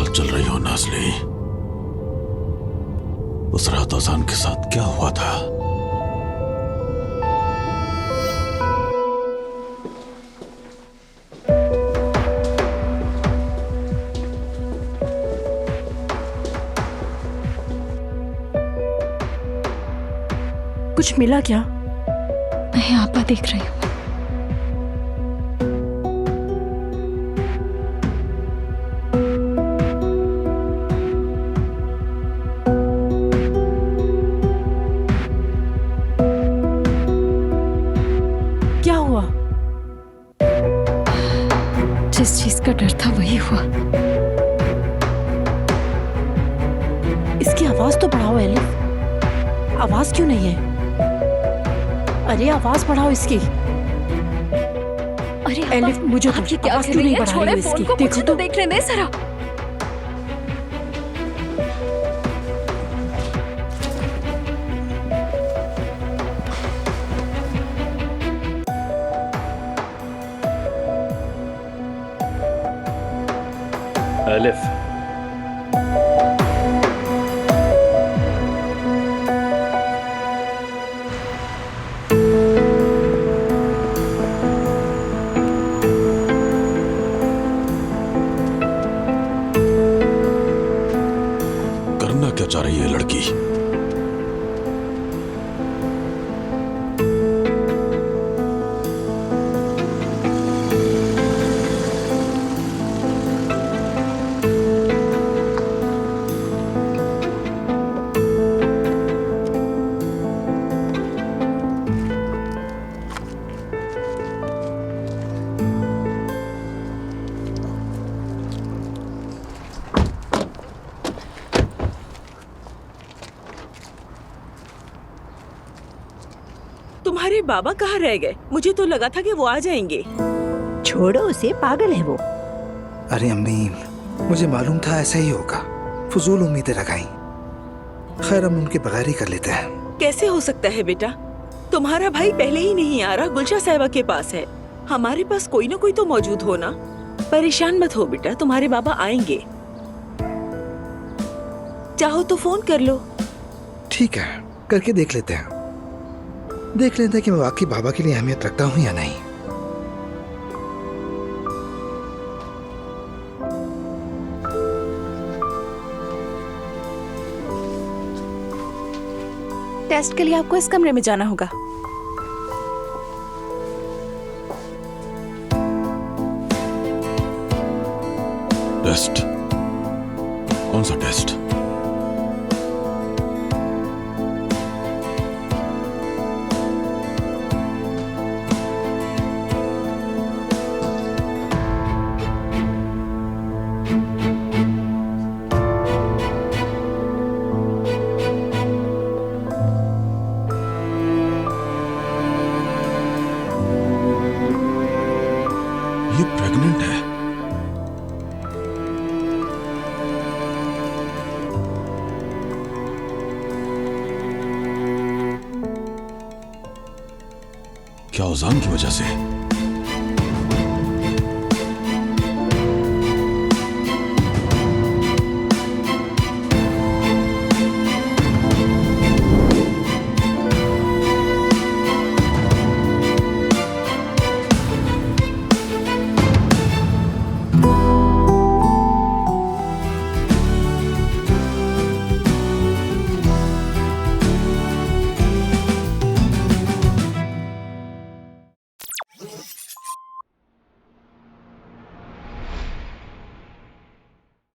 साथ चल रही हो नाज़ली? उस रात अज़ान के साथ क्या हुआ था? कुछ मिला क्या? मैं आपा देख रही हूँ। क्या हुआ? जिस चीज का डर था वही हुआ। इसकी आवाज तो बढ़ाओ एलिफ। आवाज क्यों नहीं है? अरे आवाज बढ़ाओ इसकी। अरे एलिफ, मुझे आप ये क्या आवाज कर क्यों रही नहीं है? बढ़ा छोड़े रही हो फोन इसकी? को, देखो मुझे तो। तो देखने दे जरा। एलिफ, करना क्या चाह रही है लड़की? तुम्हारे बाबा कहाँ रह गए? मुझे तो लगा था कि वो आ जाएंगे। छोड़ो उसे, पागल है वो। अरे अम्मी, मुझे मालूम था ऐसा ही होगा। फजूल उम्मीदें लगाई। खैर, हम उनके बगैर ही कर लेते हैं। कैसे हो सकता है बेटा? तुम्हारा भाई पहले ही नहीं आ रहा, गुलशा साहिबा के पास है। हमारे पास कोई ना कोई तो मौजूद हो ना। परेशान मत हो बेटा, तुम्हारे बाबा आएंगे। चाहो तो फोन कर लो। ठीक है, करके देख लेते हैं। देख लेते हैं कि मैं वाकई बाबा के लिए अहमियत रखता हूँ या नहीं। टेस्ट के लिए आपको इस कमरे में जाना होगा। टेस्ट? कौन सा टेस्ट? ये प्रेग्नेंट है। क्या अज़ान की वजह से?